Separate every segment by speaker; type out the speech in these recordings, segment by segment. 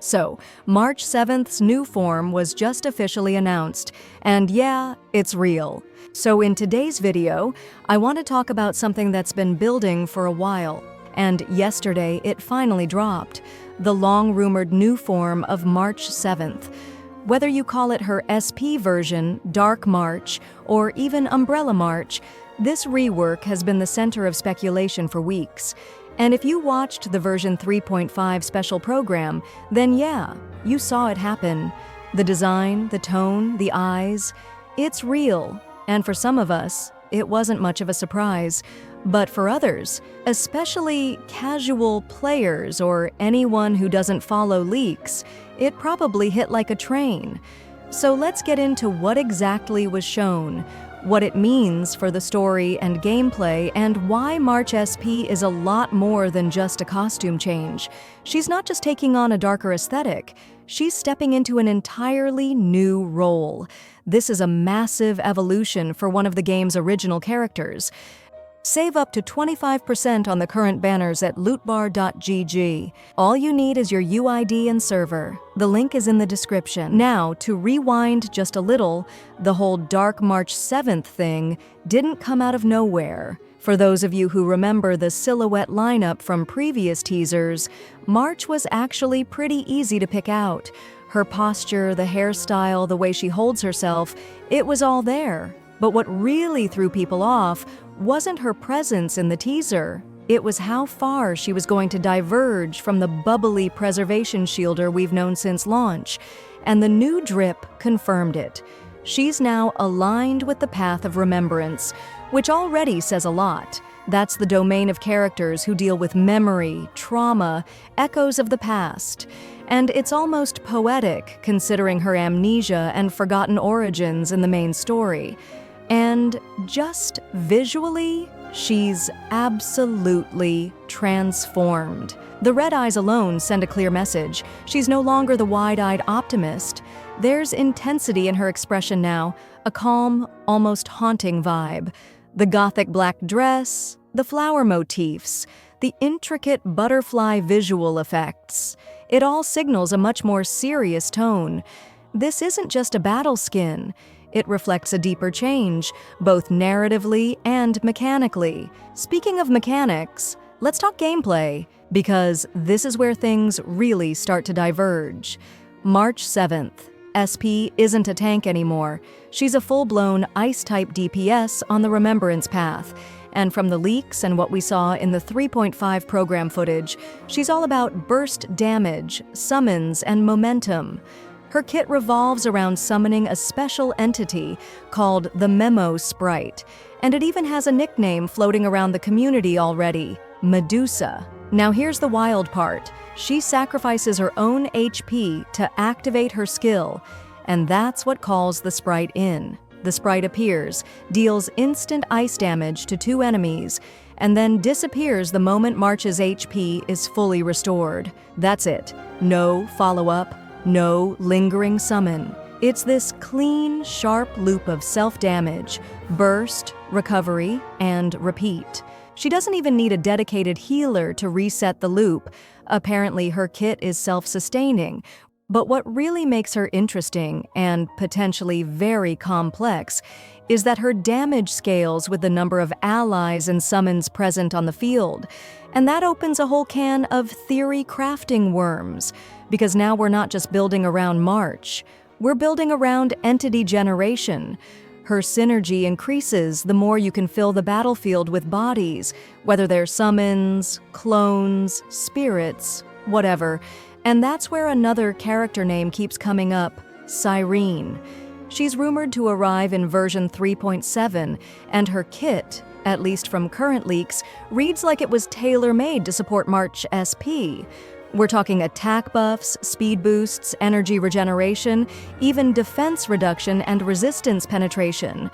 Speaker 1: So, March 7th's new form was just officially announced, and yeah, it's real. So in today's video, I want to talk about something that's been building for a while, and yesterday it finally dropped, the long-rumored new form of March 7th. Whether you call it her SP version, Dark March, or even Umbrella March, this rework has been the center of speculation for weeks. And if you watched the version 3.5 special program, then yeah, you saw it happen. The design, the tone, the eyes, it's real. And for some of us, it wasn't much of a surprise. But for others, especially casual players or anyone who doesn't follow leaks, it probably hit like a train. So let's get into what exactly was shown, what it means for the story and gameplay, and why March SP is a lot more than just a costume change. She's not just taking on a darker aesthetic, she's stepping into an entirely new role. This is a massive evolution for one of the game's original characters. Save up to 25% on the current banners at lootbar.gg. All you need is your UID and server. The link is in the description. Now, to rewind just a little, the whole Dark March 7th thing didn't come out of nowhere. For those of you who remember the silhouette lineup from previous teasers, March was actually pretty easy to pick out. Her posture, the hairstyle, the way she holds herself, it was all there. But what really threw people off wasn't her presence in the teaser. It was how far she was going to diverge from the bubbly preservation shielder we've known since launch. And the new drip confirmed it. She's now aligned with the path of remembrance, which already says a lot. That's the domain of characters who deal with memory, trauma, echoes of the past. And it's almost poetic, considering her amnesia and forgotten origins in the main story. And just visually, she's absolutely transformed. The red eyes alone send a clear message. She's no longer the wide-eyed optimist. There's intensity in her expression now, a calm, almost haunting vibe. The gothic black dress, the flower motifs, the intricate butterfly visual effects. It all signals a much more serious tone. This isn't just a battle skin. It reflects a deeper change, both narratively and mechanically. Speaking of mechanics, let's talk gameplay, because this is where things really start to diverge. March 7th. SP isn't a tank anymore. She's a full-blown ice-type DPS on the Remembrance path. And from the leaks and what we saw in the 3.5 program footage, she's all about burst damage, summons, and momentum. Her kit revolves around summoning a special entity called the Memo Sprite, and it even has a nickname floating around the community already, Medusa. Now here's the wild part. She sacrifices her own HP to activate her skill, and that's what calls the Sprite in. The Sprite appears, deals instant ice damage to 2 enemies, and then disappears the moment March's HP is fully restored. That's it. No follow-up. No lingering summon. It's this clean, sharp loop of self-damage, burst, recovery, and repeat. She doesn't even need a dedicated healer to reset the loop. Apparently, her kit is self-sustaining. But what really makes her interesting, and potentially very complex, is that her damage scales with the number of allies and summons present on the field. And that opens a whole can of theory crafting worms. Because now we're not just building around March, we're building around entity generation. Her synergy increases the more you can fill the battlefield with bodies, whether they're summons, clones, spirits, whatever. And that's where another character name keeps coming up, Sirene. She's rumored to arrive in version 3.7, and her kit, at least from current leaks, reads like it was tailor-made to support March SP. We're talking attack buffs, speed boosts, energy regeneration, even defense reduction and resistance penetration.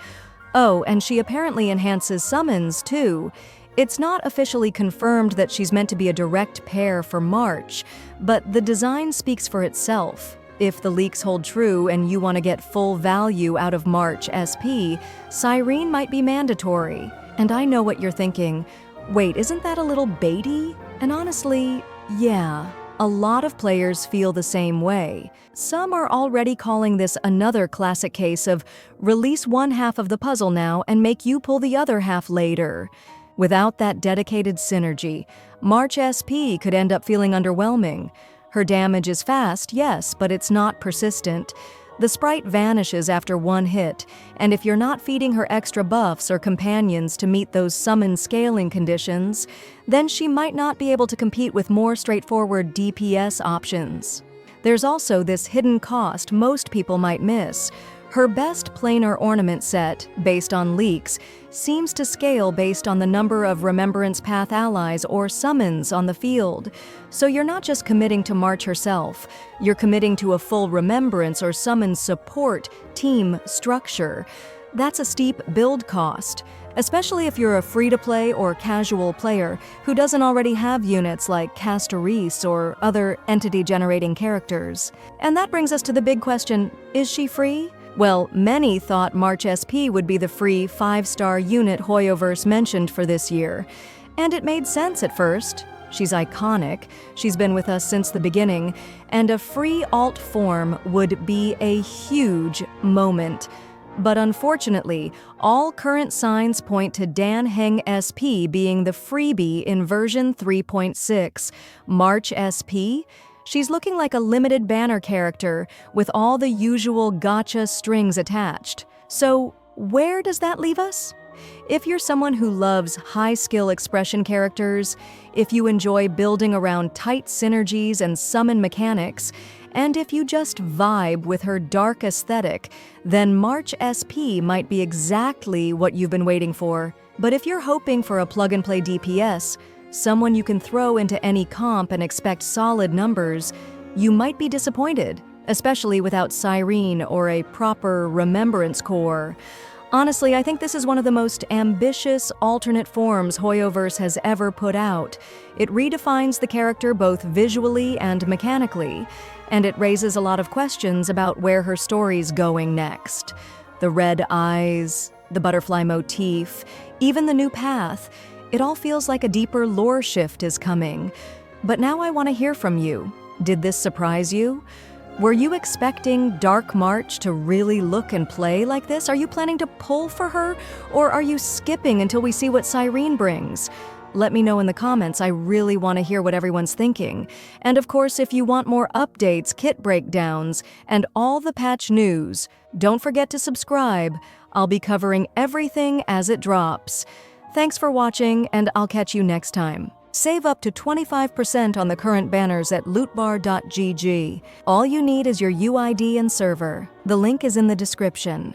Speaker 1: Oh, and she apparently enhances summons, too. It's not officially confirmed that she's meant to be a direct pair for March, but the design speaks for itself. If the leaks hold true and you want to get full value out of March SP, Sirene might be mandatory. And I know what you're thinking. Wait, isn't that a little baity? And honestly, yeah. A lot of players feel the same way. Some are already calling this another classic case of release one half of the puzzle now and make you pull the other half later. Without that dedicated synergy, March SP could end up feeling underwhelming. Her damage is fast, yes, but it's not persistent. The sprite vanishes after one hit, and if you're not feeding her extra buffs or companions to meet those summon scaling conditions, then she might not be able to compete with more straightforward DPS options. There's also this hidden cost most people might miss. Her best planar ornament set, based on leaks, seems to scale based on the number of Remembrance Path allies or summons on the field. So you're not just committing to March herself, you're committing to a full Remembrance or summon support team structure. That's a steep build cost, especially if you're a free-to-play or casual player who doesn't already have units like Castoris or other entity-generating characters. And that brings us to the big question, is she free? Well, many thought March SP would be the free 5-star unit Hoyoverse mentioned for this year. And it made sense at first. She's iconic, she's been with us since the beginning, and a free alt form would be a huge moment. But unfortunately, all current signs point to Dan Heng SP being the freebie in version 3.6. March SP? She's looking like a limited banner character with all the usual gotcha strings attached. So where does that leave us? If you're someone who loves high-skill expression characters, if you enjoy building around tight synergies and summon mechanics, and if you just vibe with her dark aesthetic, then March SP might be exactly what you've been waiting for. But if you're hoping for a plug-and-play DPS, someone you can throw into any comp and expect solid numbers, you might be disappointed, especially without Sirene or a proper Remembrance core. Honestly, I think this is one of the most ambitious alternate forms Hoyoverse has ever put out. It redefines the character both visually and mechanically, and it raises a lot of questions about where her story's going next. The red eyes, the butterfly motif, even the new path, it all feels like a deeper lore shift is coming. But now I want to hear from you. Did this surprise you? Were you expecting Dark March to really look and play like this? Are you planning to pull for her? Or are you skipping until we see what Sirene brings? Let me know in the comments. I really want to hear what everyone's thinking. And of course, if you want more updates, kit breakdowns, and all the patch news, don't forget to subscribe. I'll be covering everything as it drops. Thanks for watching, and I'll catch you next time. Save up to 25% on the current banners at lootbar.gg. All you need is your UID and server. The link is in the description.